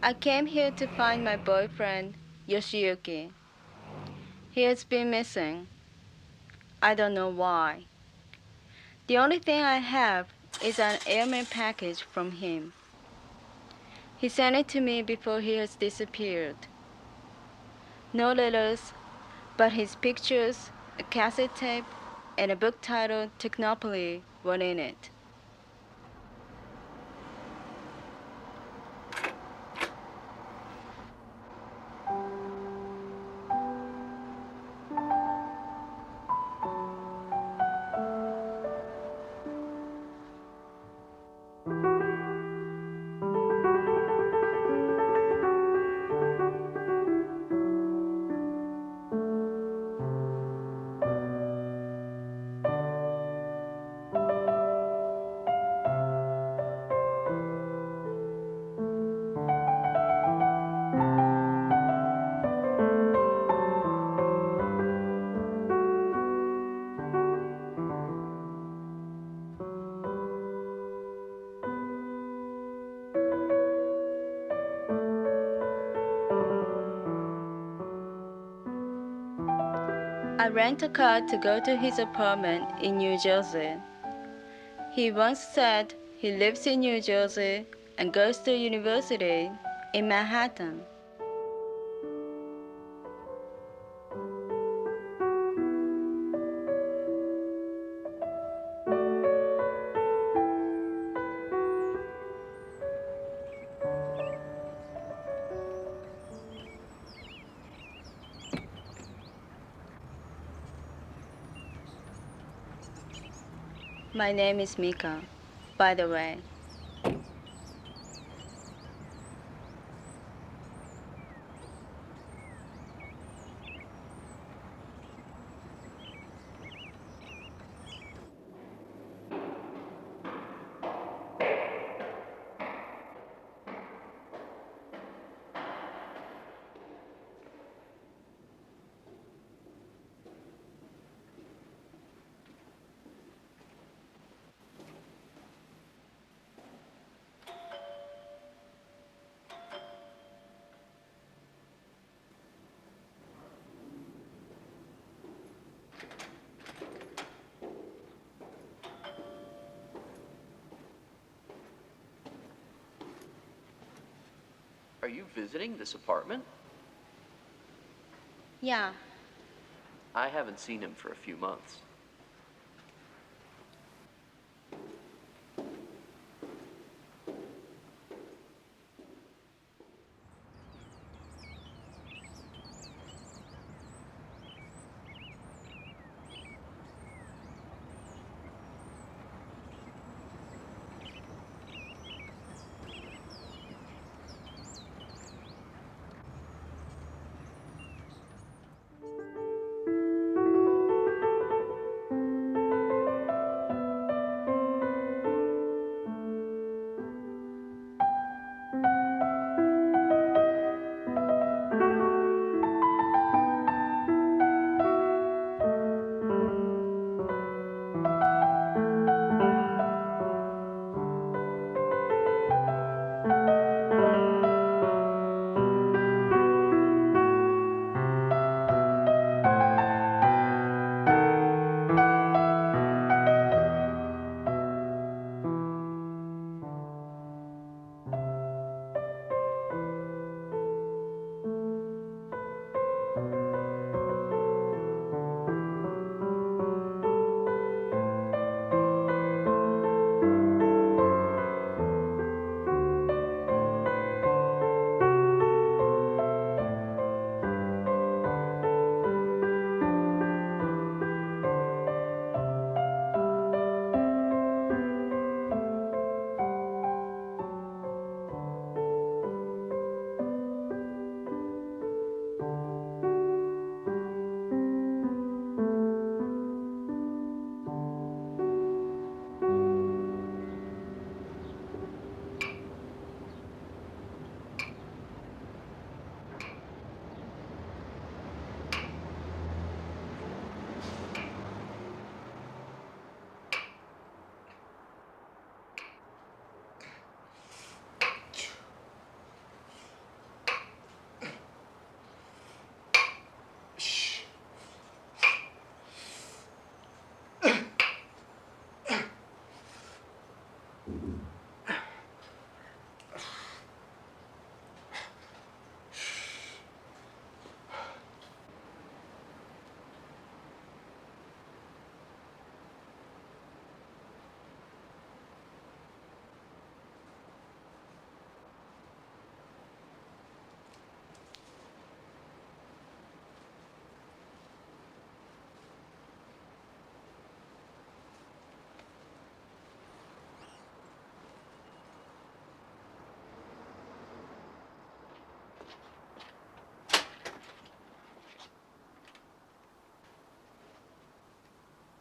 I came here to find my boyfriend, Yoshiyuki. He has been missing. I don't know why. The only thing I have is an airmail package from him. He sent it to me before he has disappeared. No letters, but his pictures, a cassette tape, and a book titled Technopoly were in it. I rent a car to go to his apartment in New Jersey. He once said he lives in New Jersey and goes to university in Manhattan. My name is Mika, by the way. Are you visiting this apartment? Yeah, I haven't seen him for a few months.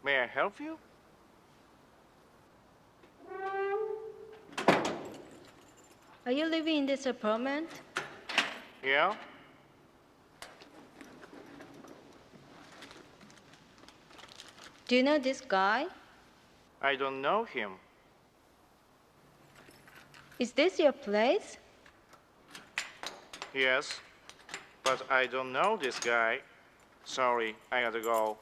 May I help you? Are you living in this apartment? Yeah? Do you know this guy? I don't know him. Is this your place? Yes, but I don't know this guy. Sorry, I gotta go.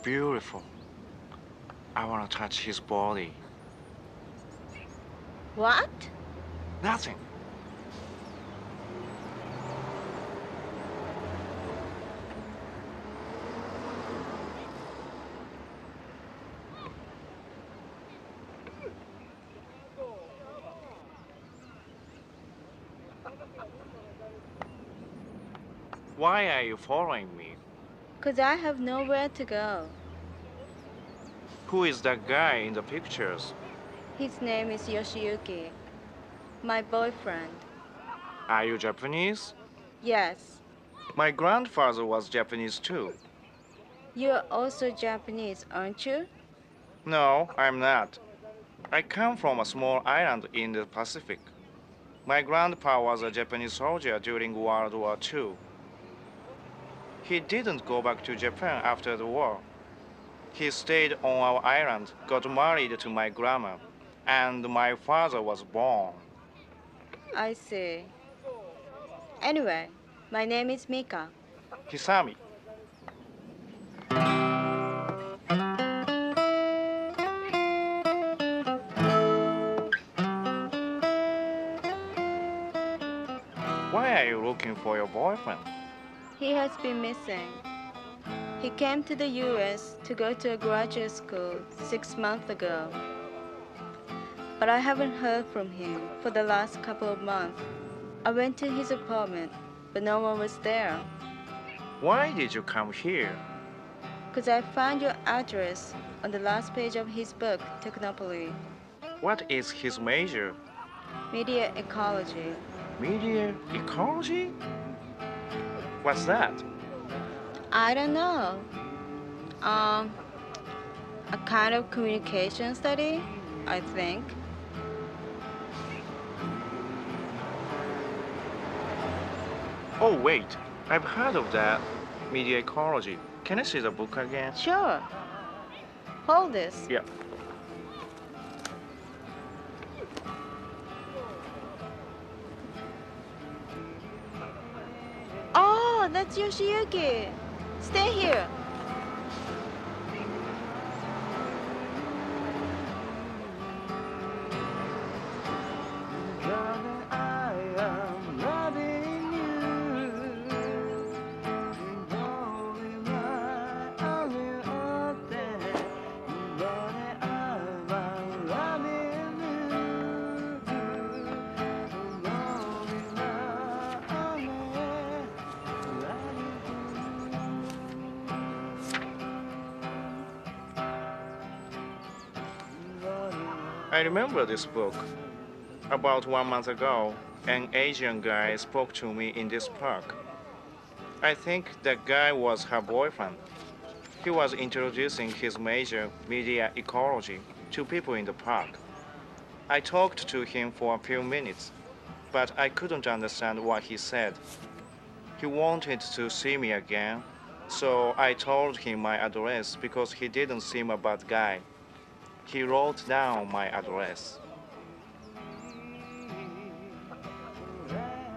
Beautiful. I wanna touch his body. What? Nothing. Why are you following me? 'Cause I have nowhere to go. Who is that guy in the pictures? His name is Yoshiyuki, my boyfriend. Are you Japanese? Yes, My grandfather was Japanese too. you're also Japanese, aren't you? No, I'm not. I come from a small island in the Pacific. My grandpa was a Japanese soldier during World War II. He didn't go back to Japan after the war. He stayed on our island, got married to my grandma, and my father was born. I see. Anyway, my name is Mika. Hisami, why are you looking for your boyfriend? He has been missing. He came to the US to go to a graduate school 6 months ago. But I haven't heard from him for the last couple of months. I went to his apartment, but no one was there. Why did you come here? 'Cause I found your address on the last page of his book, Technopoly, What is his major? Media Ecology. Media ecology? What's that? I don't know. Um, a kind of communication study, I think. Oh, wait, I've heard of that. Media ecology. Can I see the book again? Sure. Hold this. Yeah. Oh, that's Yoshiyuki. Stay here. I remember this book. About 1 month ago, an Asian guy spoke to me in this park. I think that guy was her boyfriend. He was introducing his major, media ecology, to people in the park. I talked to him for a few minutes, but I couldn't understand what he said. He wanted to see me again, so I told him my address because he didn't seem a bad guy. He wrote down my address.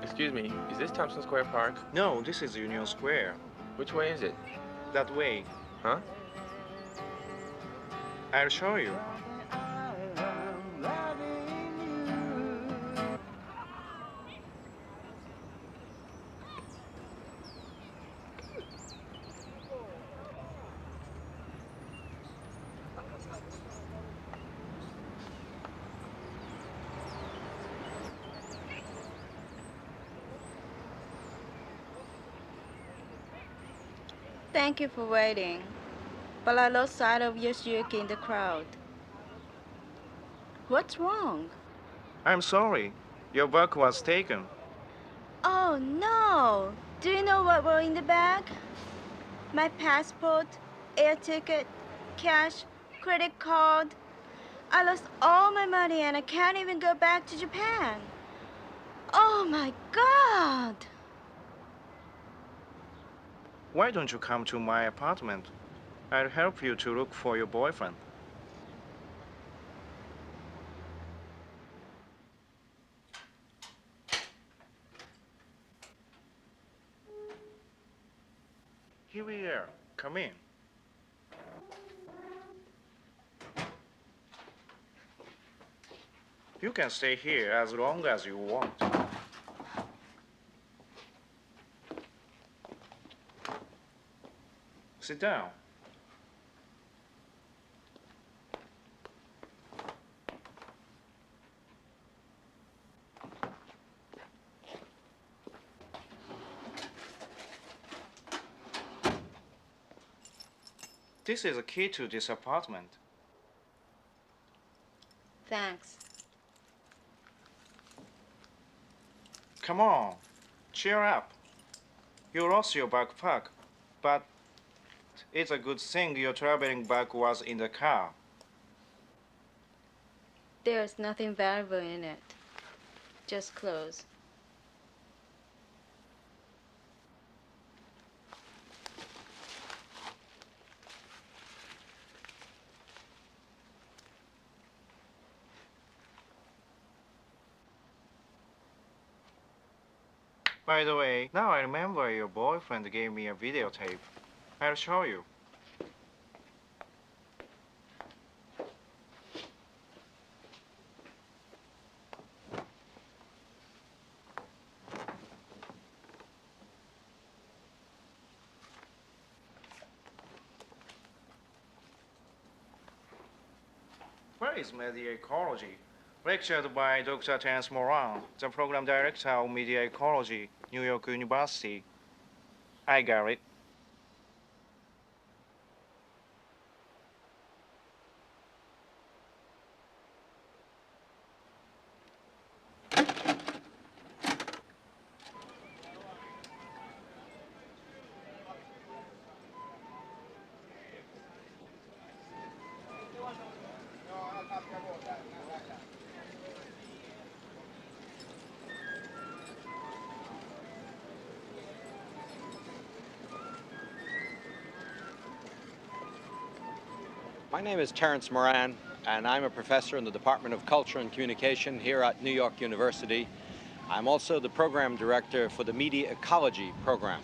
Excuse me, is this Thompson Square Park? No, this is Union Square. Which way is it? That way. Huh? I'll show you. Thank you for waiting, but I lost sight of Yoshiyuki in the crowd. What's wrong? I'm sorry. Your bag was taken. Oh no! Do you know what were in the bag? My passport, air ticket, cash, credit card. I lost all my money and I can't even go back to Japan. Oh my god! Why don't you come to my apartment? I'll help you to look for your boyfriend. Here we are. Come in. You can stay here as long as you want. Sit down. This is a key to this apartment. Thanks. Come on, cheer up. You lost your backpack, but it's a good thing your traveling bag was in the car. There's nothing valuable in it. Just clothes. By the way, now I remember your boyfriend gave me a videotape. I'll show you. Where is media ecology? Lectured by Dr. Terence Moran, the program director of media ecology, New York University. I got it. My name is Terence Moran, and I'm a professor in the Department of Culture and Communication here at New York University. I'm also the program director for the Media Ecology program.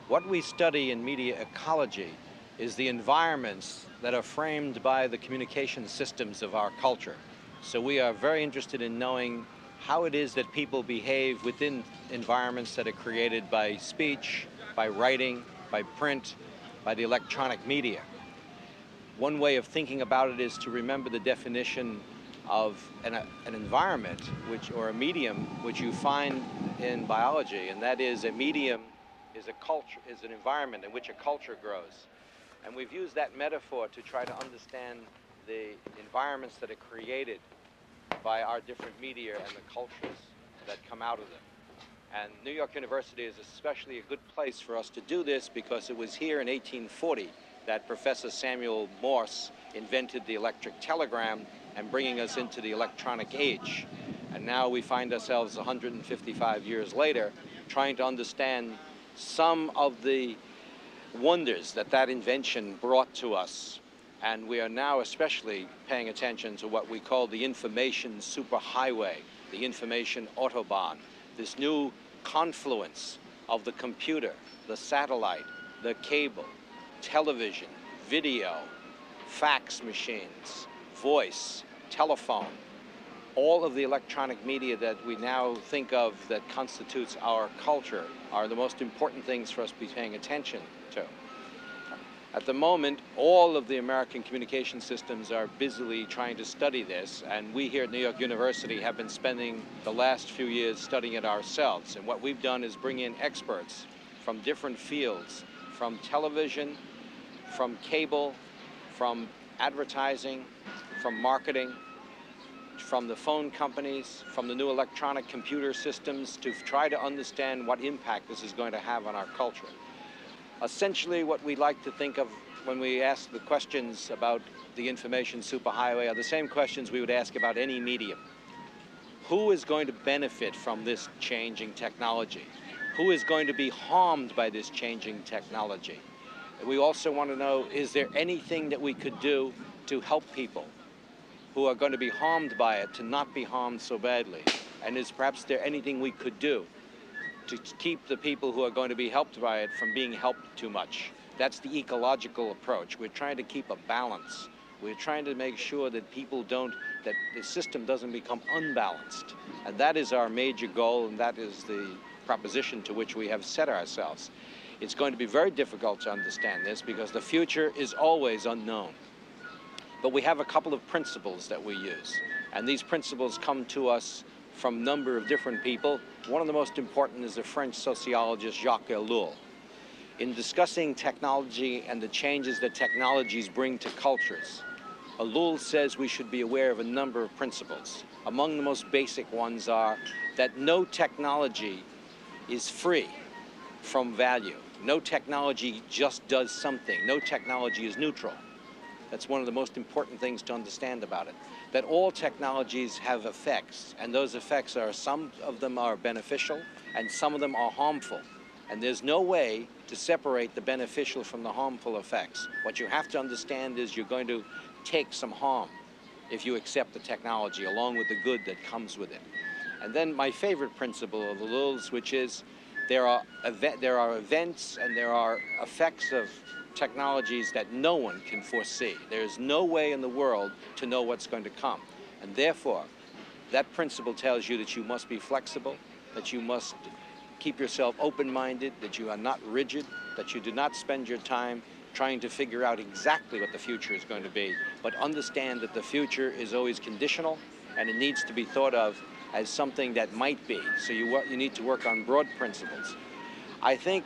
What we study in media ecology is the environments that are framed by the communication systems of our culture. So we are very interested in knowing how it is that people behave within environments that are created by speech, by writing, by print, by the electronic media. One way of thinking about it is to remember the definition of an environment, or a medium, which you find in biology, and that is a medium is a culture, is an environment in which a culture grows. And we've used that metaphor to try to understand the environments that are created by our different media and the cultures that come out of them. And New York University is especially a good place for us to do this because it was here in 1840 that Professor Samuel Morse invented the electric telegram and bringing us into the electronic age. And now we find ourselves 155 years later trying to understand some of the wonders that that invention brought to us. And we are now especially paying attention to what we call the information superhighway, the information autobahn, this new confluence of the computer, the satellite, the cable, television, video, fax machines, voice, telephone, all of the electronic media that we now think of that constitutes our culture are the most important things for us to be paying attention to. At the moment, all of the American communication systems are busily trying to study this, and we here at New York University have been spending the last few years studying it ourselves. And what we've done is bring in experts from different fields, from television, from cable, from advertising, from marketing, from the phone companies, from the new electronic computer systems to try to understand what impact this is going to have on our culture. Essentially, what we like to think of when we ask the questions about the information superhighway are the same questions we would ask about any medium. Who is going to benefit from this changing technology? Who is going to be harmed by this changing technology? We also want to know, is there anything that we could do to help people who are going to be harmed by it to not be harmed so badly? And is perhaps there anything we could do to keep the people who are going to be helped by it from being helped too much? That's the ecological approach. We're trying to keep a balance. We're trying to make sure that that the system doesn't become unbalanced. And that is our major goal, and that is the proposition to which we have set ourselves. It's going to be very difficult to understand this because the future is always unknown. But we have a couple of principles that we use, and these principles come to us from a number of different people. One of the most important is the French sociologist Jacques Ellul. In discussing technology and the changes that technologies bring to cultures, Ellul says we should be aware of a number of principles. Among the most basic ones are that no technology is free from value. No technology just does something. No technology is neutral. That's one of the most important things to understand about it. That all technologies have effects, and those effects are, some of them are beneficial, and some of them are harmful. And there's no way to separate the beneficial from the harmful effects. What you have to understand is you're going to take some harm if you accept the technology, along with the good that comes with it. And then my favorite principle of Ellul's, which is there are events and there are effects of technologies that no one can foresee. There's no way in the world to know what's going to come. And therefore, that principle tells you that you must be flexible, that you must keep yourself open-minded, that you are not rigid, that you do not spend your time trying to figure out exactly what the future is going to be, but understand that the future is always conditional and it needs to be thought of as something that might be. So you need to work on broad principles. I think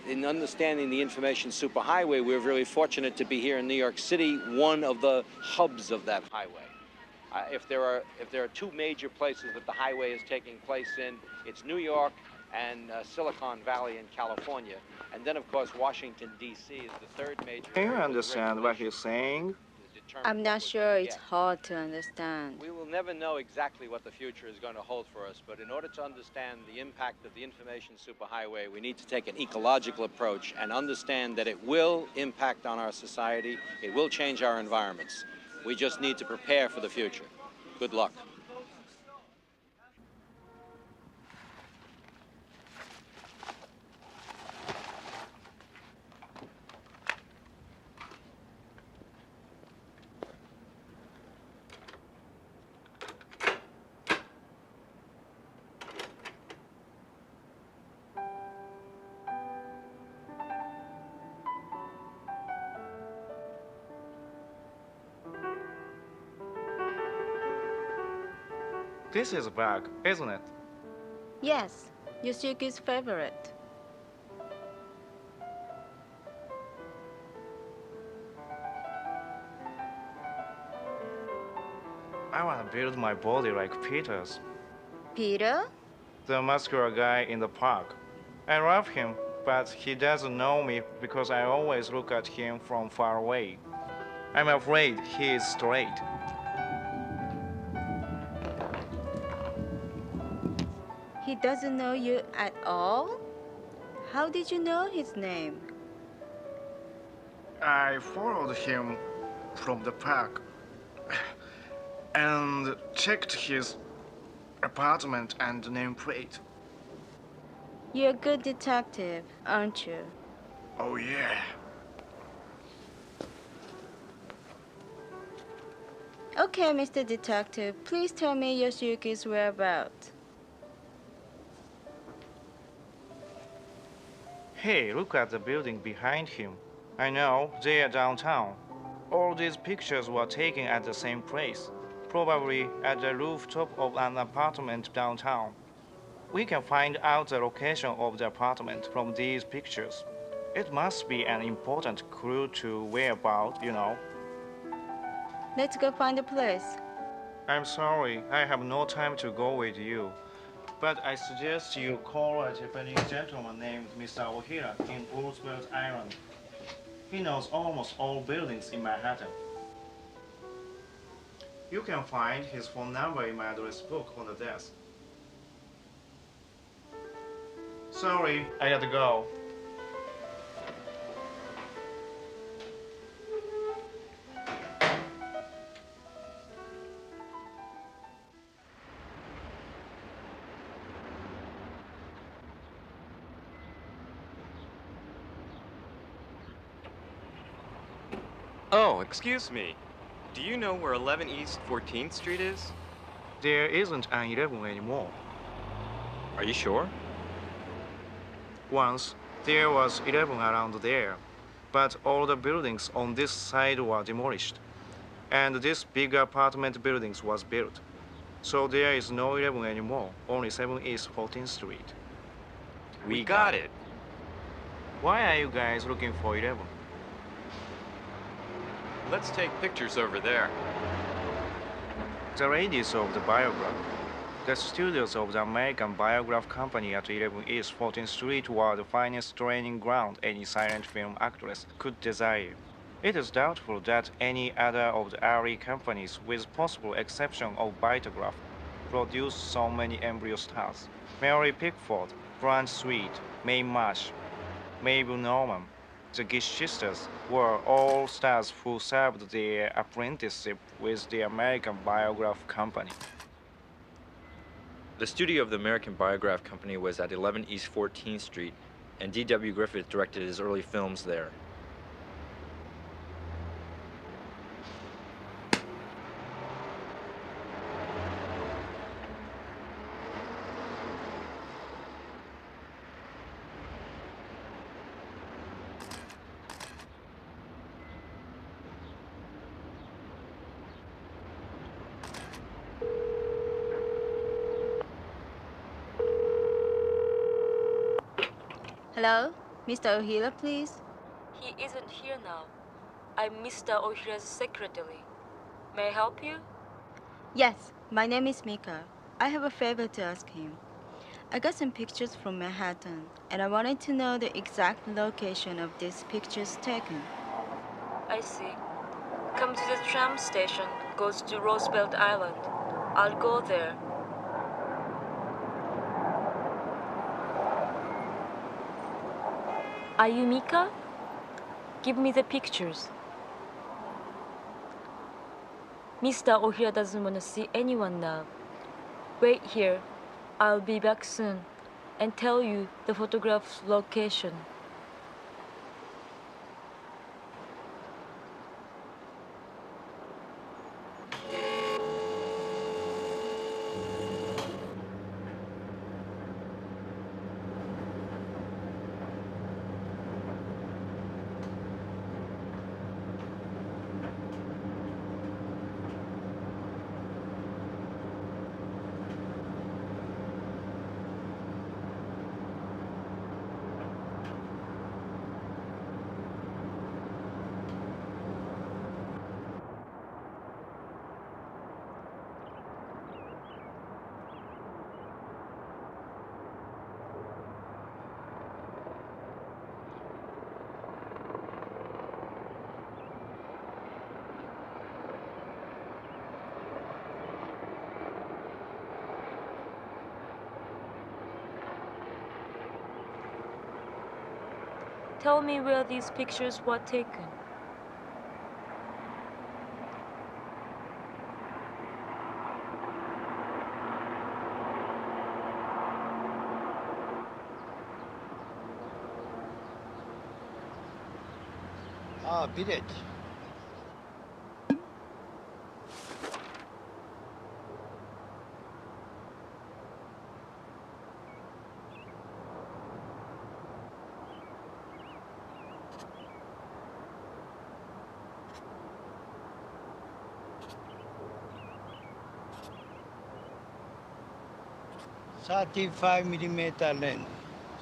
in understanding the information superhighway, we're really fortunate to be here in New York City, one of the hubs of that highway. If there are two major places that the highway is taking place in, it's New York and Silicon Valley in California. And then, of course, Washington, D.C. is the third major Can you area. understand what he's saying? I'm not sure it's hard to understand. We will never know exactly what the future is going to hold for us, but in order to understand the impact of the information superhighway, we need to take an ecological approach and understand that it will impact on our society, it will change our environments. We just need to prepare for the future. Good luck. This is a bug, isn't it? Yes, Yoshiyuki's favorite. I want to build my body like Peter's, Peter? the muscular guy in the park. I love him, but he doesn't know me because I always look at him from far away. I'm afraid he is straight. He doesn't know you at all? How did you know his name? I followed him from the park and checked his apartment and nameplate. You're a good detective, aren't you? Oh, yeah. Okay, Mr. Detective, please tell me Yoshiyuki's whereabouts. Hey, look at the building behind him. I know, they are downtown. All these pictures were taken at the same place, probably at the rooftop of an apartment downtown. We can find out the location of the apartment from these pictures. It must be an important clue to whereabouts, you know. Let's go find the place. I'm sorry, I have no time to go with you. But I suggest you call a Japanese gentleman named Mr. Ohira in Roosevelt Island. He knows almost all buildings in Manhattan. You can find his phone number in my address book on the desk. Sorry, I gotta go. Oh, excuse me. Do you know where 11 East 14th Street is? There isn't an 11 anymore. Are you sure? Once, there was 11 around there, but all the buildings on this side were demolished, and this big apartment buildings was built. So there is no 11 anymore, only 7 East 14th Street. We got it. Why are you guys looking for 11? Let's take pictures over there. The ladies of the Biograph. The studios of the American Biograph Company at 11 East 14th Street were the finest training ground any silent film actress could desire. It is doubtful that any other of the early companies, with possible exception of Vitagraph, produced so many embryo stars. Mary Pickford, Blanche Sweet, Mae Marsh, Mabel Norman, the Gish sisters were all stars who served their apprenticeship with the American Biograph Company. The studio of the American Biograph Company was at 11 East 14th Street, and D.W. Griffith directed his early films there. Hello? Mr. Ohira, please? He isn't here now. I'm Mr. Ohira's secretary. May I help you? Yes, my name is Mika. I have a favor to ask him. I got some pictures from Manhattan, and I wanted to know the exact location of these pictures taken. I see. Come to the tram station, goes to Roosevelt Island. I'll go there. Are you Mika? Give me the pictures. Mr. Ohira doesn't want to see anyone now. Wait here. I'll be back soon and tell you the photograph's location. tell me where these pictures were taken. Village. $35 lens,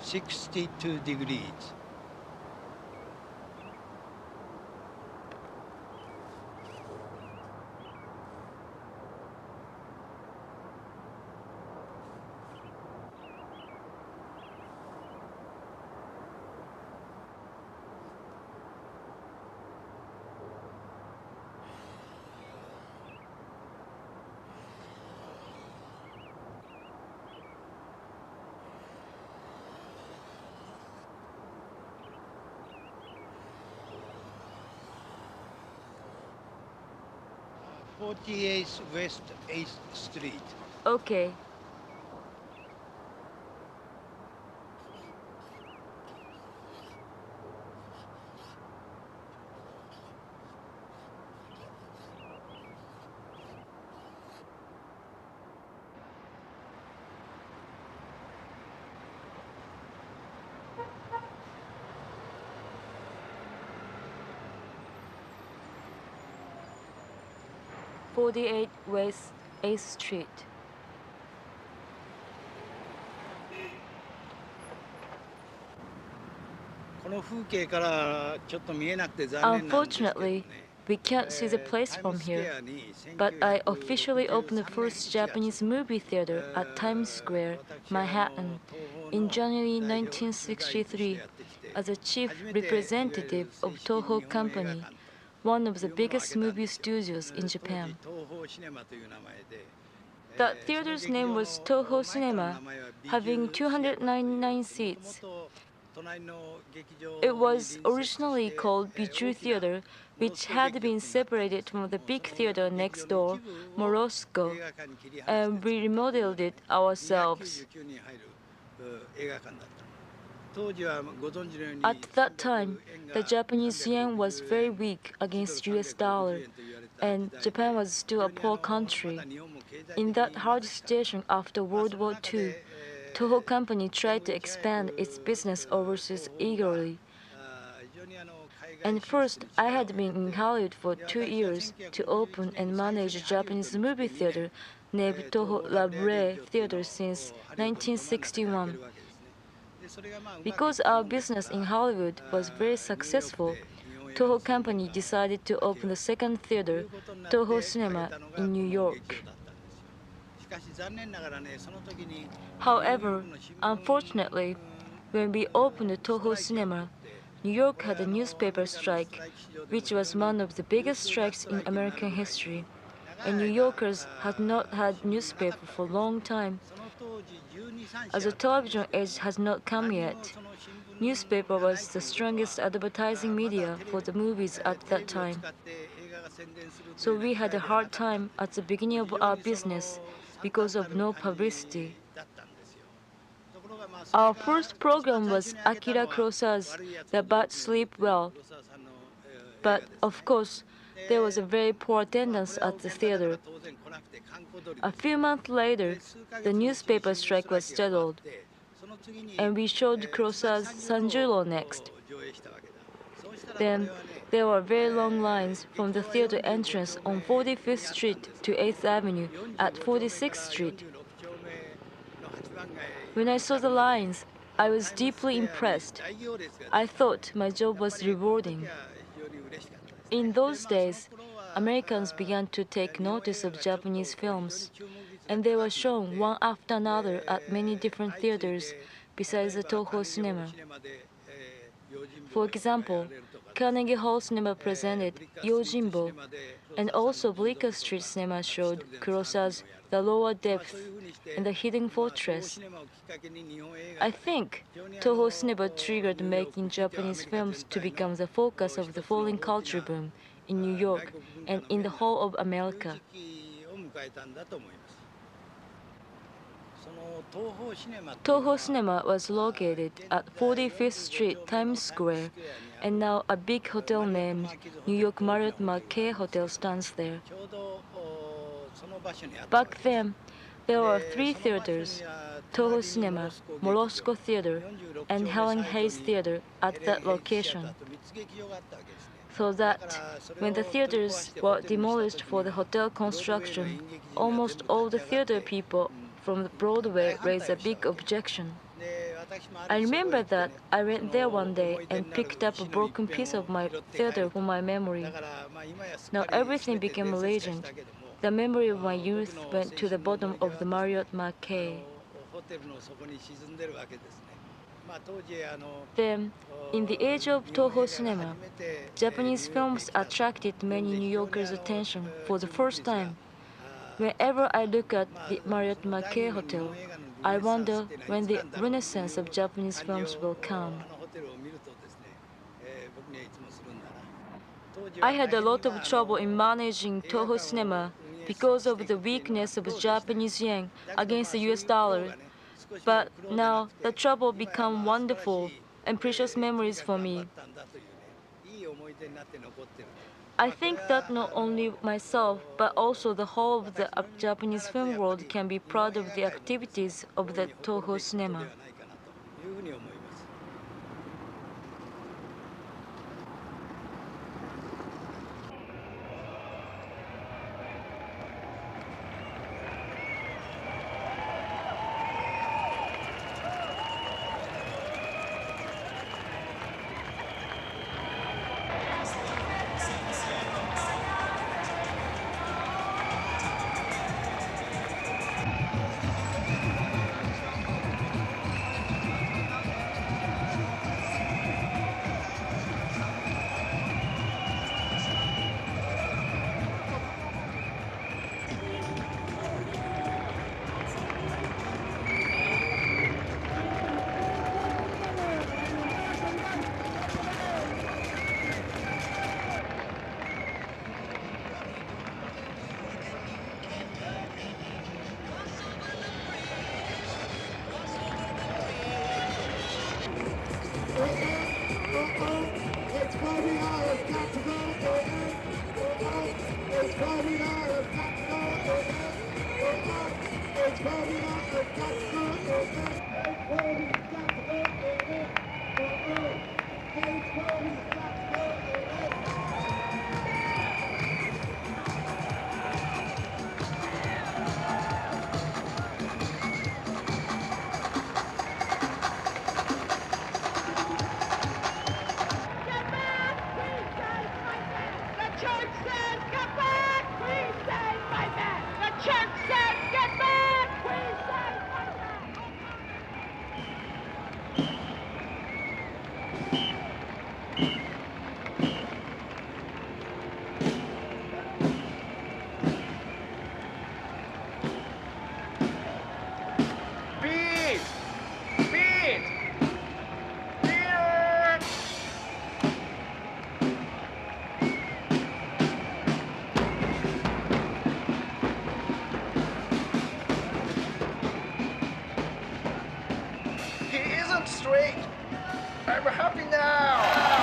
62 degrees. '48 West 8th Street. Okay. '48 West 8th Street. Unfortunately, we can't see the place from here, but I officially opened the first Japanese movie theater at Times Square, Manhattan, in January 1963 as a chief representative of Toho Company, one of the biggest movie studios in Japan. The theater's name was Toho Cinema, having 299 seats. It was originally called Bijou Theater, which had been separated from the big theater next door, Morosco, and we remodeled it ourselves. At that time, the Japanese yen was very weak against US dollar, and Japan was still a poor country. In that hard situation after World War II, Toho Company tried to expand its business overseas eagerly. And first, I had been in Hollywood for 2 years to open and manage a Japanese movie theater named Toho Labre Theater since 1961. Because our business in Hollywood was very successful, Toho Company decided to open the second theater, Toho Cinema, in New York. However, unfortunately, when we opened the Toho Cinema, New York had a newspaper strike, which was one of the biggest strikes in American history, and New Yorkers had not had newspaper for a long time. As the television age has not come yet, newspaper was the strongest advertising media for the movies at that time. So we had a hard time at the beginning of our business because of no publicity. Our first program was Akira Kurosawa's The Bats Sleep Well, but of course, there was a very poor attendance at the theater. A few months later, the newspaper strike was settled, and we showed Kurosawa's Sanjuro next. Then there were very long lines from the theater entrance on 45th Street to 8th Avenue at 46th Street. When I saw the lines, I was deeply impressed. I thought my job was rewarding. In those days, Americans began to take notice of Japanese films, and they were shown one after another at many different theaters besides the Toho Cinema. For example, Carnegie Hall Cinema presented Yojimbo, And also Bleecker Street Cinema showed Kurosawa's The Lower Depths and The Hidden Fortress. I think Toho Cinema triggered making Japanese films to become the focus of the foreign culture boom in New York and in the whole of America. Toho Cinema was located at 45th Street, Times Square, and now a big hotel named New York Marriott Marquis Hotel stands there. Back then, there were three theaters, Toho Cinema, Morosco Theater, and Helen Hayes Theater at that location. So that when the theaters were demolished for the hotel construction, almost all the theater people from Broadway raised a big objection. I remember that I went there one day and picked up a broken piece of my theater for my memory. Now everything became a legend. The memory of my youth went to the bottom of the Marriott Marquis. Then, in the age of Toho Cinema, Japanese films attracted many New Yorkers' attention for the first time. Whenever I look at the Marriott Marquis Hotel, I wonder when the renaissance of Japanese films will come. I had a lot of trouble in managing Toho Cinema because of the weakness of Japanese yen against the US dollar. But now the trouble become wonderful and precious memories for me. I think that not only myself, but also the whole of the Japanese film world can be proud of the activities of the Toho Cinema. He isn't straight. I'm happy now.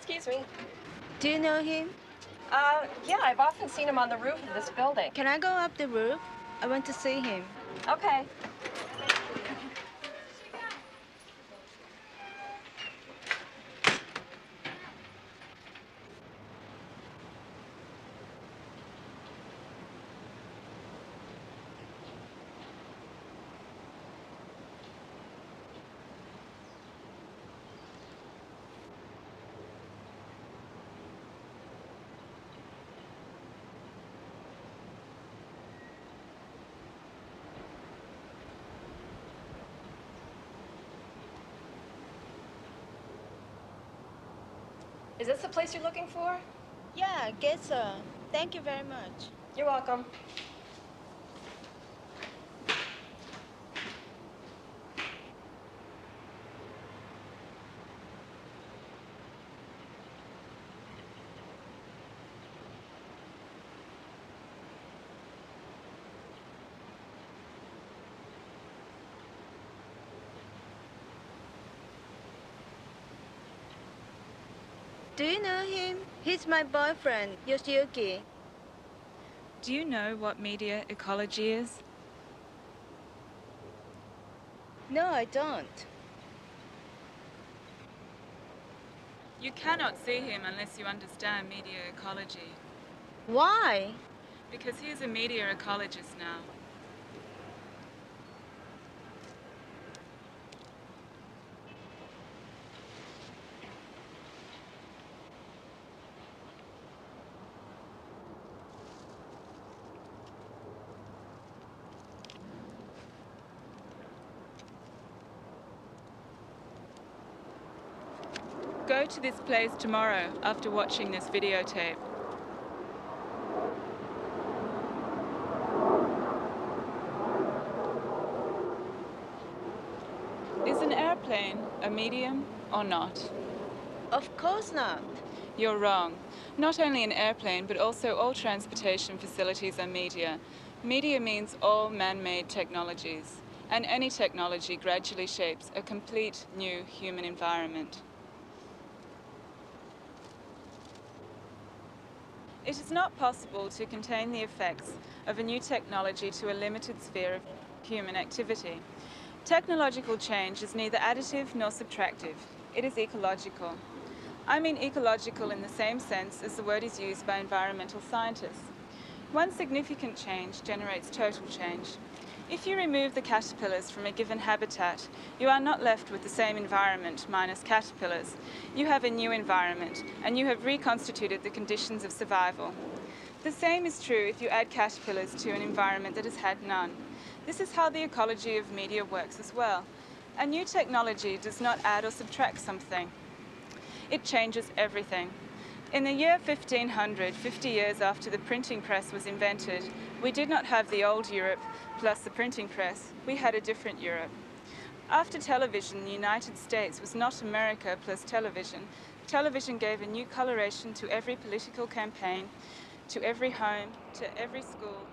Excuse me. Do you know him? Yeah, I've often seen him on the roof of this building. Can I go up the roof? I want to see him. Okay. Is this the place you're looking for? Yeah, I guess so. Thank you very much. You're welcome. Do you know him? He's my boyfriend, Yoshiyuki. Do you know what media ecology is? No, I don't. You cannot see him unless you understand media ecology, Why? because he is a media ecologist now. Go to this place tomorrow after watching this videotape. Is an airplane a medium or not? Of course not. You're wrong. Not only an airplane, but also all transportation facilities are media. Media means all man-made technologies, and any technology gradually shapes a complete new human environment. It is not possible to contain the effects of a new technology to a limited sphere of human activity. Technological change is neither additive nor subtractive. It is ecological. I mean ecological in the same sense as the word is used by environmental scientists. One significant change generates total change. If you remove the caterpillars from a given habitat, you are not left with the same environment minus caterpillars. You have a new environment, and you have reconstituted the conditions of survival. The same is true if you add caterpillars to an environment that has had none. This is how the ecology of media works as well. A new technology does not add or subtract something. It changes everything. In the year 1500, 50 years after the printing press was invented, we did not have the old Europe plus the printing press. We had a different Europe. After television, the United States was not America plus television. Television gave a new coloration to every political campaign, to every home, to every school.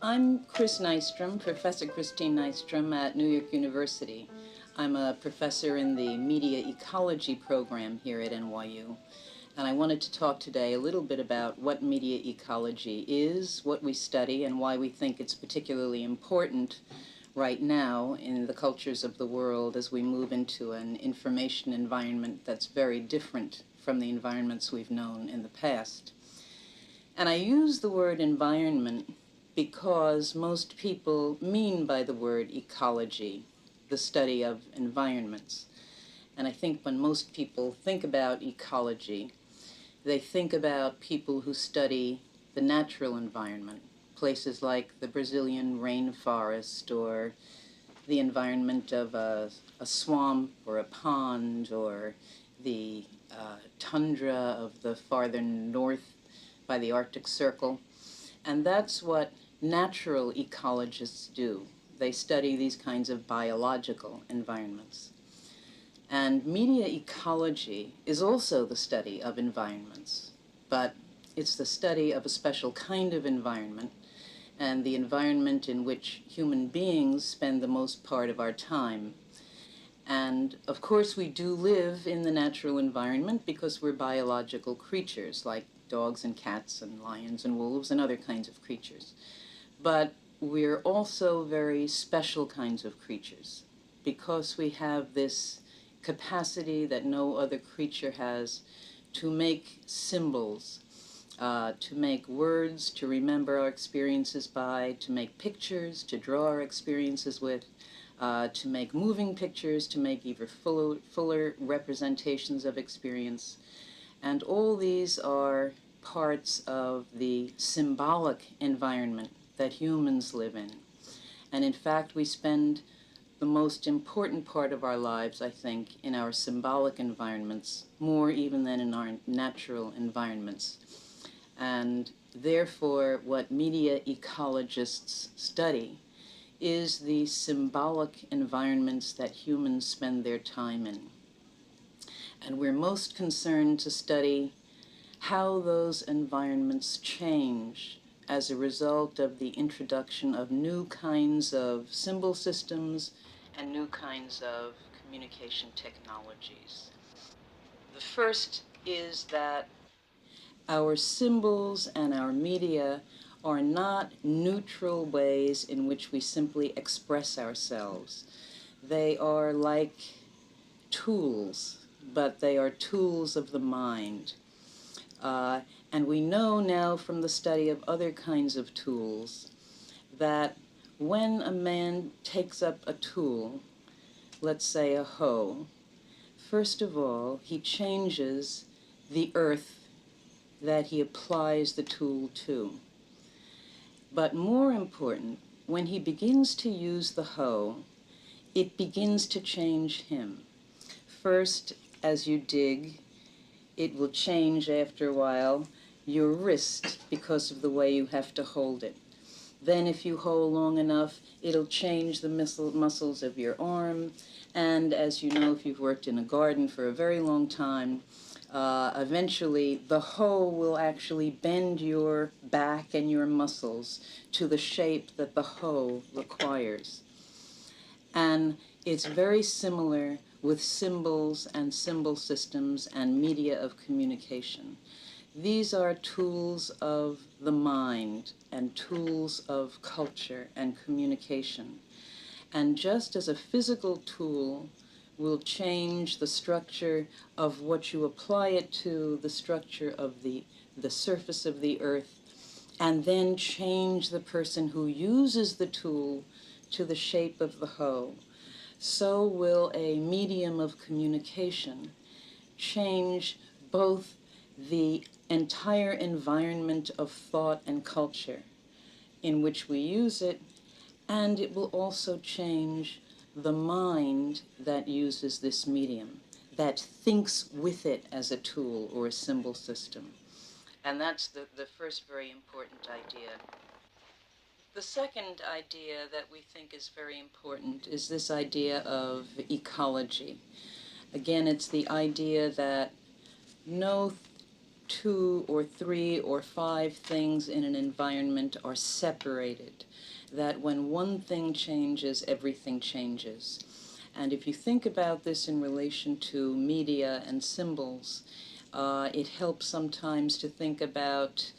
I'm Chris Nystrom, Professor Christine Nystrom at New York University. I'm a professor in the Media Ecology program here at NYU. And I wanted to talk today a little bit about what media ecology is, what we study, and why we think it's particularly important right now in the cultures of the world as we move into an information environment that's very different from the environments we've known in the past. And I use the word environment because most people mean by the word ecology the study of environments. And I think when most people think about ecology, they think about people who study the natural environment, places like the Brazilian rainforest or the environment of a swamp or a pond or the tundra of the farther north by the Arctic Circle. And that's what natural ecologists do. They study these kinds of biological environments. And media ecology is also the study of environments, but it's the study of a special kind of environment, and the environment in which human beings spend the most part of our time. And of course we do live in the natural environment because we're biological creatures like dogs and cats and lions and wolves and other kinds of creatures. But we're also very special kinds of creatures because we have this capacity that no other creature has to make symbols, to make words, to remember our experiences by, to make pictures, to draw our experiences with, to make moving pictures, to make even fuller representations of experience. And all these are parts of the symbolic environment that humans live in. And in fact, we spend the most important part of our lives, I think, in our symbolic environments, more even than in our natural environments. And therefore, what media ecologists study is the symbolic environments that humans spend their time in. And we're most concerned to study how those environments change as a result of the introduction of new kinds of symbol systems and new kinds of communication technologies. The first is that our symbols and our media are not neutral ways in which we simply express ourselves. They are like tools, but they are tools of the mind. And we know now from the study of other kinds of tools that when a man takes up a tool, let's say a hoe, first of all, he changes the earth that he applies the tool to. But more important, when he begins to use the hoe, it begins to change him. First, as you dig, it will change after a while your wrist because of the way you have to hold it. Then if you hold long enough, it'll change the muscles of your arm. And as you know, if you've worked in a garden for a very long time, eventually the hoe will actually bend your back and your muscles to the shape that the hoe requires. And it's very similar with symbols and symbol systems and media of communication. These are tools of the mind and tools of culture and communication. And just as a physical tool will change the structure of what you apply it to, the structure of the surface of the earth, and then change the person who uses the tool to the shape of the hoe, so will a medium of communication change both the entire environment of thought and culture in which we use it, and it will also change the mind that uses this medium, that thinks with it as a tool or a symbol system. And that's the first very important idea. The second idea that we think is very important is this idea of ecology. Again, it's the idea that no two or three or five things in an environment are separated, that when one thing changes, everything changes. And if you think about this in relation to media and symbols, it helps sometimes to think about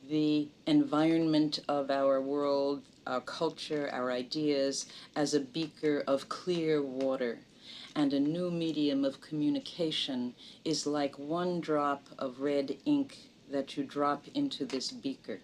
the environment of our world, our culture, our ideas, as a beaker of clear water. And a new medium of communication is like one drop of red ink that you drop into this beaker.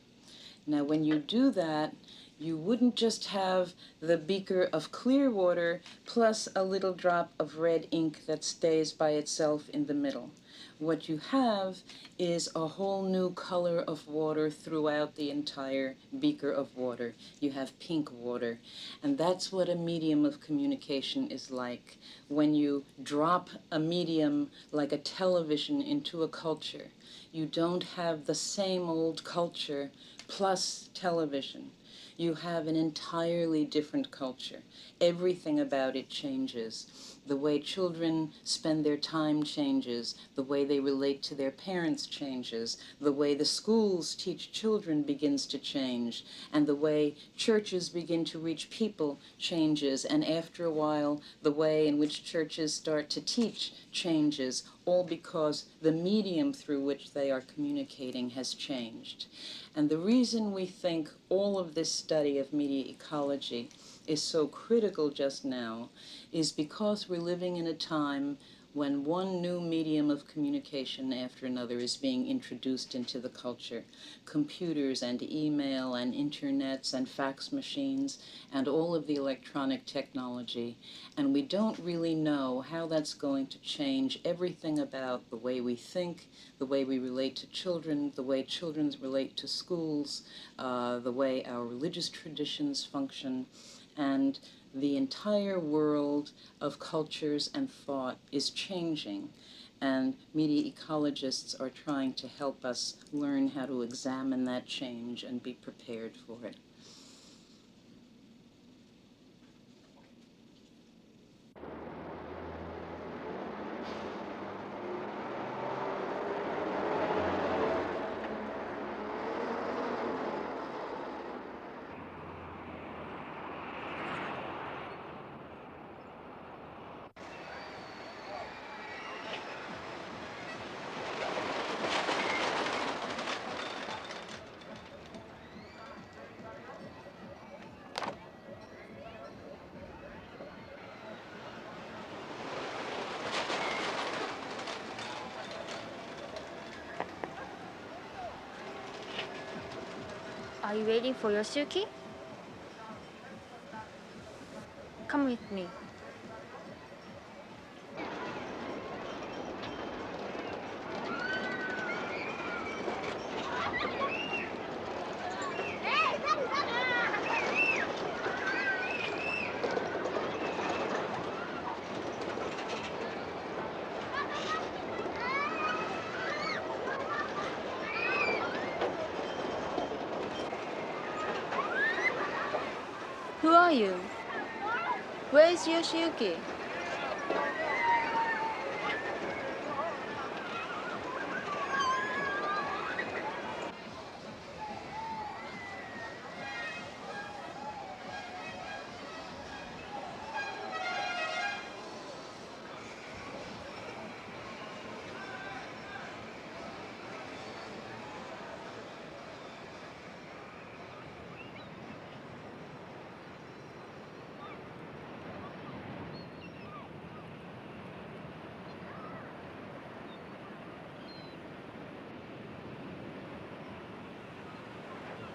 Now, when you do that, you wouldn't just have the beaker of clear water plus a little drop of red ink that stays by itself in the middle. What you have is a whole new color of water throughout the entire beaker of water. You have pink water. And that's what a medium of communication is like. When you drop a medium like a television into a culture, you don't have the same old culture plus television. You have an entirely different culture. Everything about it changes. The way children spend their time changes. The way they relate to their parents changes. The way the schools teach children begins to change. And the way churches begin to reach people changes. And after a while, the way in which churches start to teach changes. all because the medium through which they are communicating has changed. And the reason we think all of this study of media ecology is so critical just now is because we're living in a time when one new medium of communication after another is being introduced into the culture. Computers and email and internets and fax machines and all of the electronic technology. And we don't really know how that's going to change everything about the way we think, the way we relate to children, the way children relate to schools, the way our religious traditions function, and the entire world of cultures and thought is changing, and media ecologists are trying to help us learn how to examine that change and be prepared for it. Are you waiting for Yoshiyuki? Come with me. Who are you? Where is Yoshiyuki?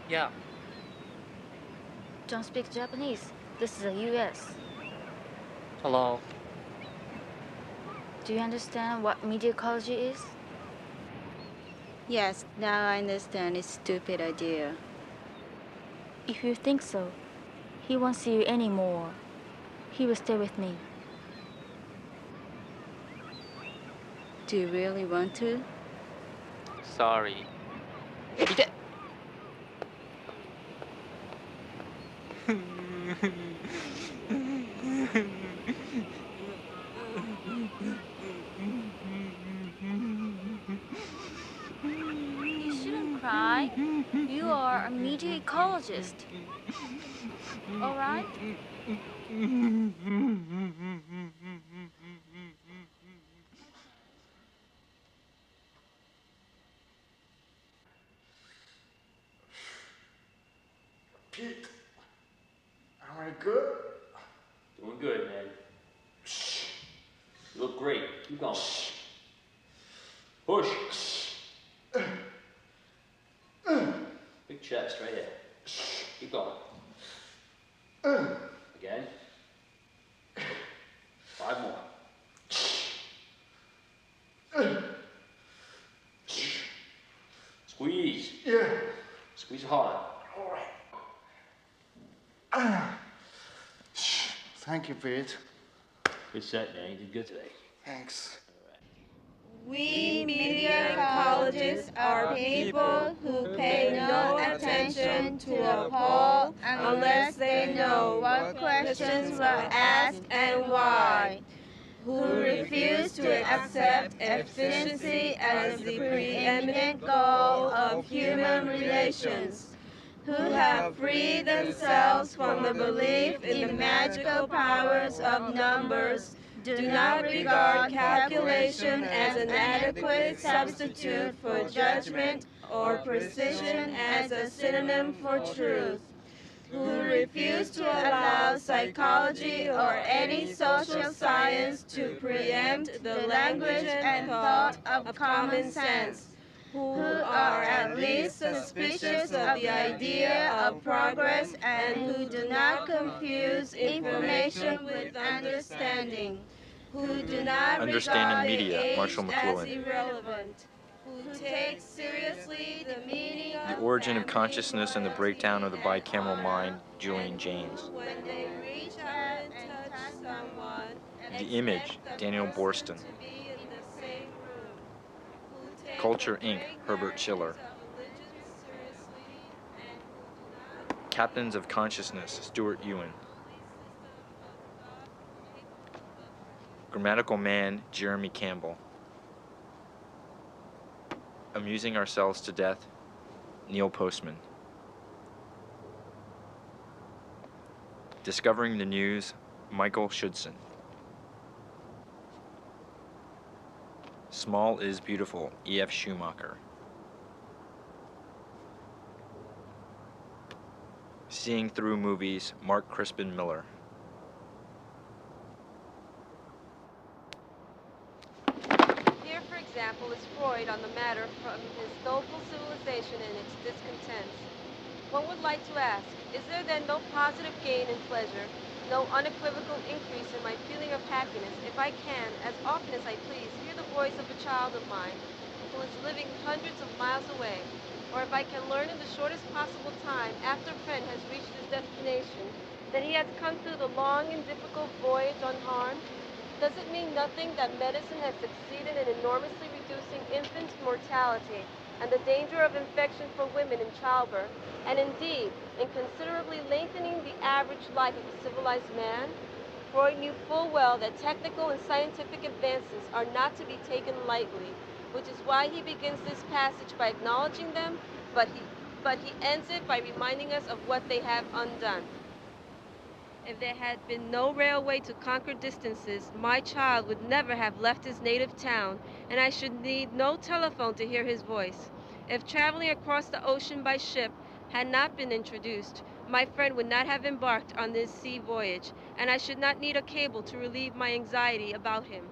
Yeah. Don't speak Japanese. This is the US. Hello. Do you understand what media ecology is? Yes, now I understand his stupid idea. If you think so, he won't see you anymore. He will stay with me. Do you really want to? Sorry. いて You shouldn't cry. You are a media ecologist. All right? Pete, am I good? Doing good, man. You look great. Keep going. Push. Big chest right here. Keep going. Again. 5 more. Squeeze. Yeah. Squeeze hard. All right. Thank you, Pete. Good set, man. You did good today. Thanks. We media ecologists are people who pay no attention to a poll unless they know what questions were asked and why, who refuse to accept efficiency as the preeminent goal of human relations, who have freed themselves from the belief in the magical powers of numbers Do not regard calculation as an adequate substitute for judgment or precision as a synonym for truth. Who refuse to allow psychology or any social science to preempt the language and thought of common sense, who are at least suspicious of the idea of progress and who do not confuse information with understanding, who do not Understanding regard Media, age Marshall as McLuhan. irrelevant, who take seriously the meaning The of Origin of family Consciousness and the Breakdown of the loyalty and Bicameral honor, Mind, Julian and James. who, when they reach out and touch someone, The Image, expect the Daniel person Borston. to be in the same room, who take Culture the Inc., great Herbert Schiller. narratives of religion seriously, and who do not Captains of Consciousness, Stuart Ewan. Grammatical Man, Jeremy Campbell. Amusing Ourselves to Death, Neil Postman. Discovering the News, Michael Schudson. Small is Beautiful, E.F. Schumacher. Seeing Through Movies, Mark Crispin Miller. Here, for example, is Freud on the matter from his doleful civilization and its discontents. One would like to ask, is there then no positive gain in pleasure, no unequivocal increase in my feeling of happiness if I can, as often as I please, hear the voice of a child of mine who is living hundreds of miles away, or if I can learn in the shortest possible time after a friend has reached his destination that he has come through the long and difficult voyage unharmed? Does it mean nothing that medicine has succeeded in enormously reducing infant mortality and the danger of infection for women in childbirth, and indeed in considerably lengthening the average life of a civilized man? Freud knew full well that technical and scientific advances are not to be taken lightly, which is why he begins this passage by acknowledging them, but he ends it by reminding us of what they have undone. If there had been no railway to conquer distances, my child would never have left his native town, and I should need no telephone to hear his voice. If traveling across the ocean by ship had not been introduced, my friend would not have embarked on this sea voyage, and I should not need a cable to relieve my anxiety about him.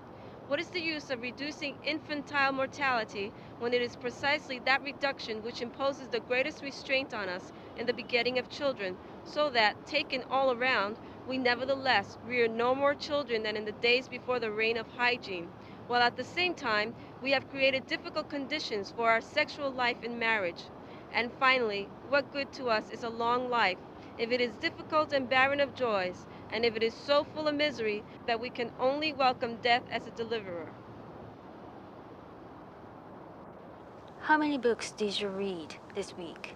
What is the use of reducing infantile mortality when it is precisely that reduction which imposes the greatest restraint on us in the begetting of children, so that, taken all around, we nevertheless rear no more children than in the days before the reign of hygiene, while at the same time we have created difficult conditions for our sexual life in marriage? And finally, what good to us is a long life if it is difficult and barren of joys, and if it is so full of misery that we can only welcome death as a deliverer? How many books did you read this week?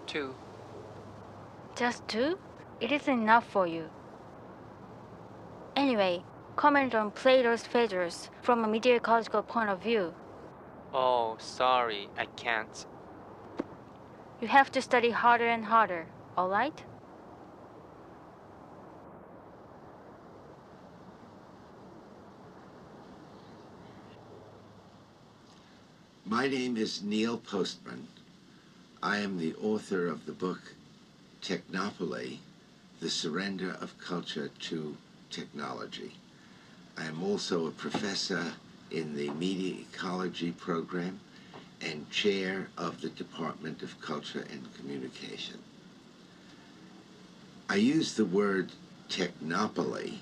2. Just 2? It isn't enough for you. Anyway, comment on Plato's Phaedrus from a media ecological point of view. Oh, sorry, I can't. You have to study harder and harder, all right? My name is Neil Postman. I am the author of the book Technopoly, The Surrender of Culture to Technology. I am also a professor in the Media Ecology program and chair of the Department of Culture and Communication. I use the word technopoly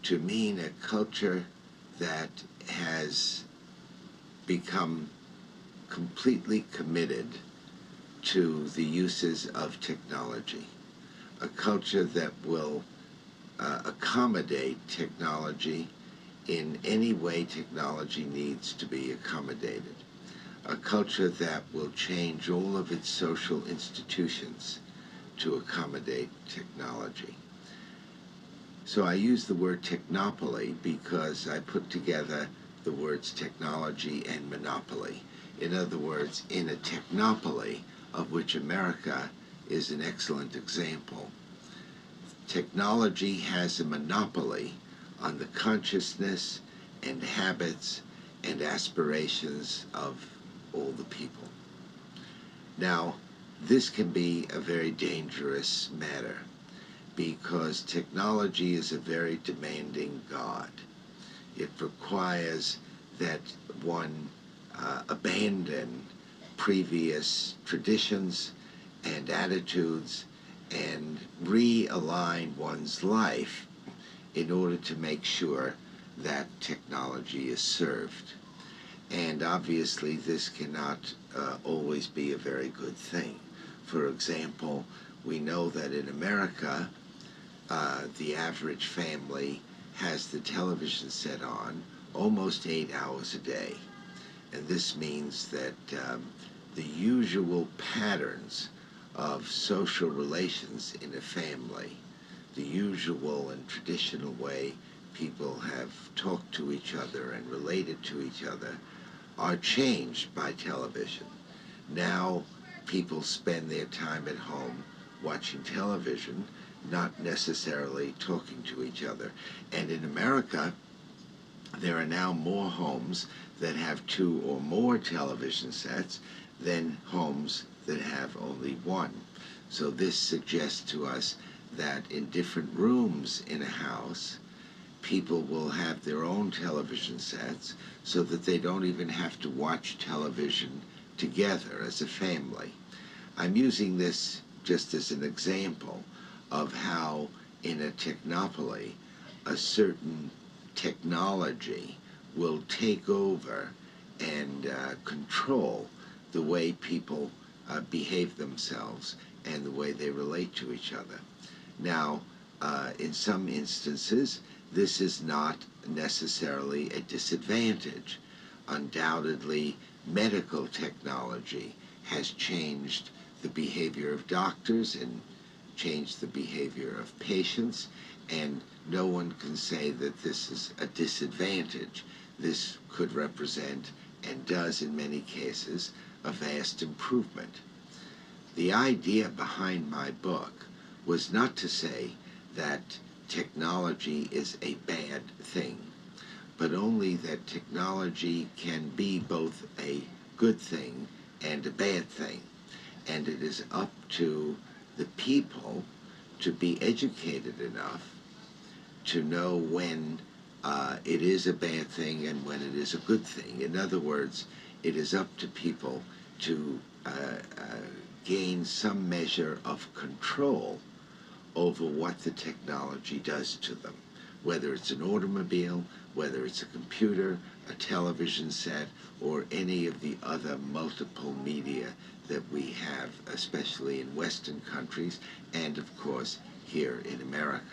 to mean a culture that has become completely committed to the uses of technology, a culture that will accommodate technology in any way technology needs to be accommodated, a culture that will change all of its social institutions to accommodate technology. So I use the word technopoly because I put together the words technology and monopoly. In other words, in a technopoly, of which America is an excellent example, technology has a monopoly on the consciousness and habits and aspirations of all the people. Now, this can be a very dangerous matter because technology is a very demanding god. It requires that one abandon previous traditions and attitudes and realign one's life in order to make sure that technology is served. And obviously this cannot always be a very good thing. For example, we know that in America, the average family has the television set on almost 8 hours a day. And this means that the usual patterns of social relations in a family, the usual and traditional way people have talked to each other and related to each other, are changed by television. Now people spend their time at home watching television, not necessarily talking to each other. And in America, there are now more homes that have 2 or more television sets than homes that have only one. So this suggests to us that in different rooms in a house, people will have their own television sets so that they don't even have to watch television together as a family. I'm using this just as an example of how in a technopoly a certain technology will take over and control the way people behave themselves and the way they relate to each other. Now, in some instances, this is not necessarily a disadvantage. Undoubtedly, medical technology has changed the behavior of doctors and changed the behavior of patients, and no one can say that this is a disadvantage. This could represent, and does in many cases, a vast improvement. The idea behind my book was not to say that technology is a bad thing, but only that technology can be both a good thing and a bad thing. And it is up to the people to be educated enough to know when it is a bad thing and when it is a good thing. In other words, it is up to people to gain some measure of control over what the technology does to them, whether it's an automobile, whether it's a computer, a television set, or any of the other multiple media that we have, especially in Western countries, and of course here in America.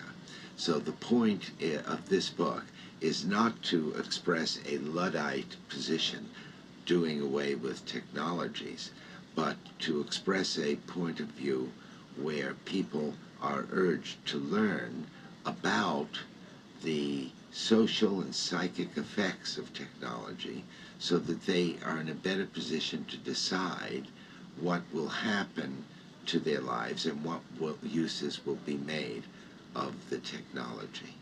So the point of this book is not to express a Luddite position doing away with technologies, but to express a point of view where people are urged to learn about the social and psychic effects of technology so that they are in a better position to decide what will happen to their lives and what uses will be made of the technology.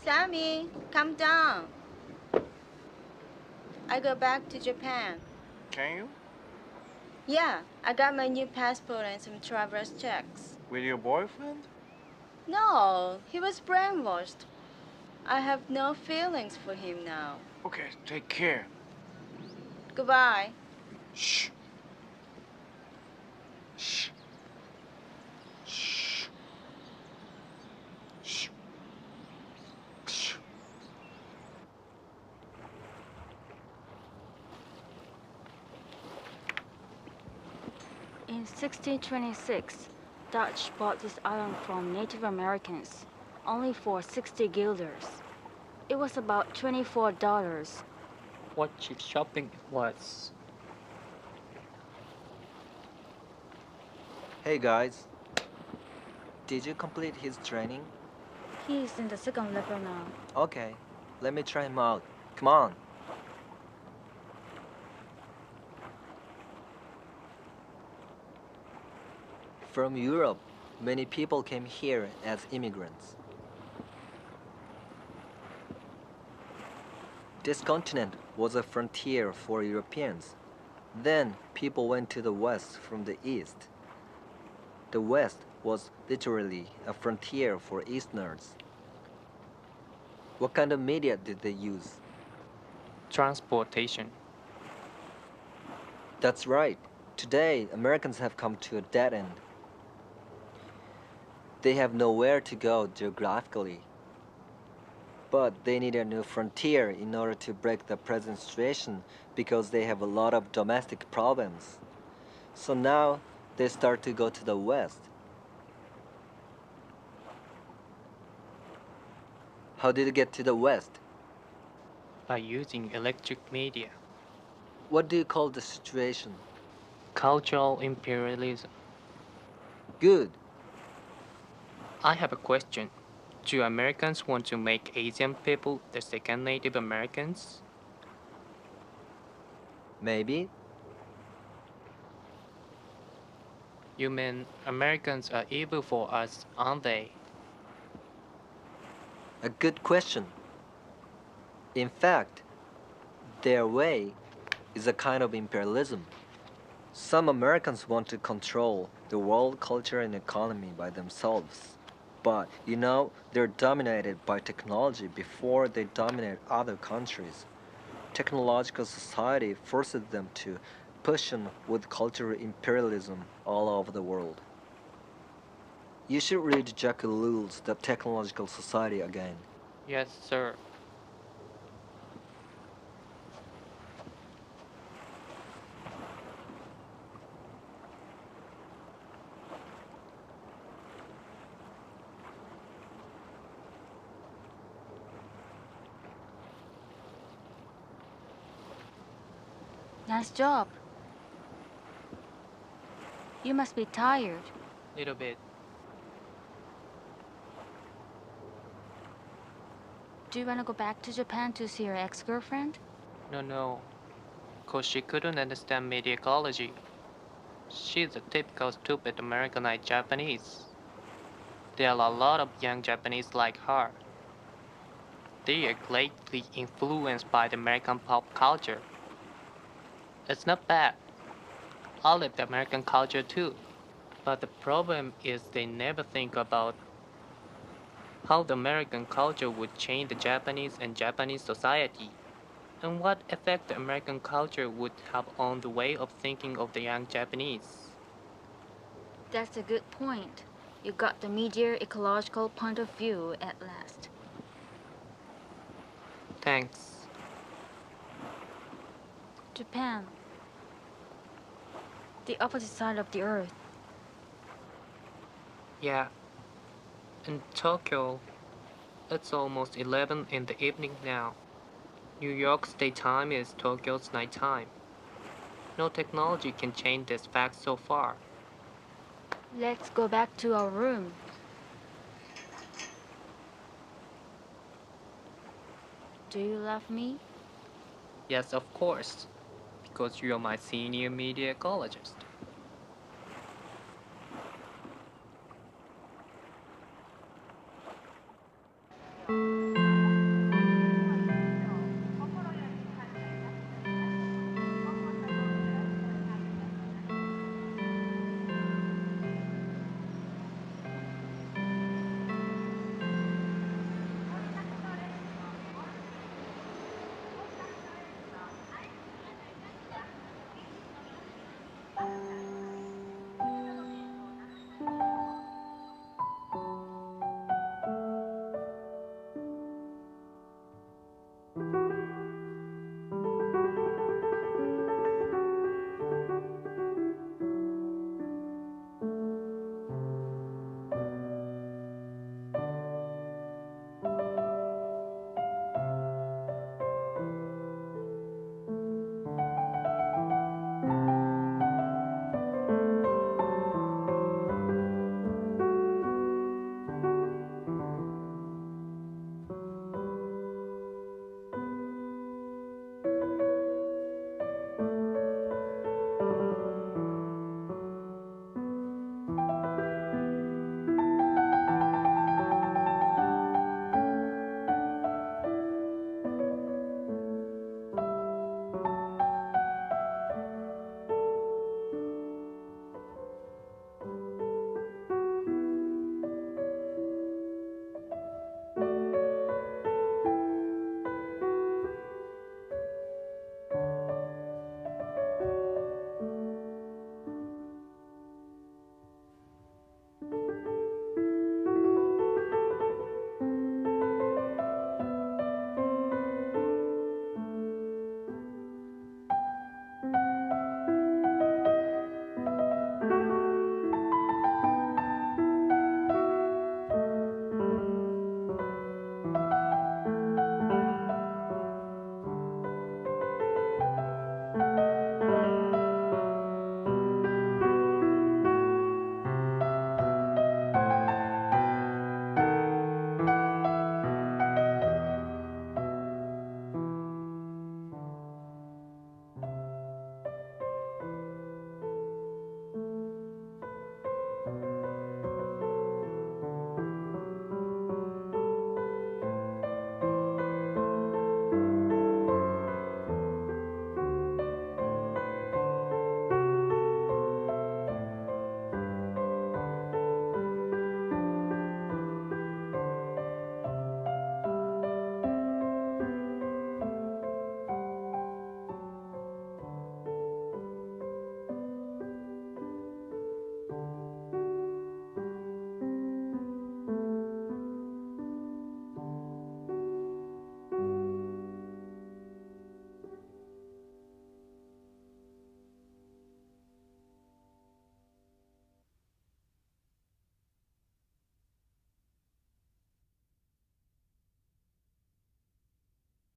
Sammy, calm down. I go back to Japan. Can you? Yeah, I got my new passport and some traveler's checks. With your boyfriend? No, he was brainwashed. I have no feelings for him now. Okay, take care. Goodbye. Shh. Shh. Shh. Shh. Shh. In 1626, Dutch bought this island from Native Americans, only for 60 guilders. It was about $24. What cheap shopping it was. Hey guys, did you complete his training? He's in the second level now. Okay, let me try him out. Come on. From Europe, many people came here as immigrants. This continent was a frontier for Europeans. Then people went to the west from the east. The west was literally a frontier for Easterners. What kind of media did they use? Transportation. That's right. Today, Americans have come to a dead end. They have nowhere to go geographically. But they need a new frontier in order to break the present situation because they have a lot of domestic problems. So now they start to go to the west. How did it get to the west? By using electric media. What do you call the situation? Cultural imperialism. Good. I have a question. Do Americans want to make Asian people the second Native Americans? Maybe. You mean Americans are evil for us, aren't they? A good question. In fact, their way is a kind of imperialism. Some Americans want to control the world culture and economy by themselves. But, they're dominated by technology before they dominate other countries. Technological society forces them to push on with cultural imperialism all over the world. You should read Jacques Ellul's The Technological Society again. Yes, sir. Nice job. You must be tired. Little bit. Do you want to go back to Japan to see your ex-girlfriend? No. 'Cause she couldn't understand media ecology. She's a typical stupid Americanized Japanese. There are a lot of young Japanese like her. They are greatly influenced by the American pop culture. It's not bad. I love the American culture too. But the problem is they never think about how the American culture would change the Japanese and Japanese society, and what effect the American culture would have on the way of thinking of the young Japanese. That's a good point. You got the media ecological point of view at last. Thanks. Japan. The opposite side of the earth. Yeah. In Tokyo, it's almost 11 in the evening now. New York's daytime is Tokyo's nighttime. No technology can change this fact so far. Let's go back to our room. Do you love me? Yes, of course, because you're my senior media ecologist.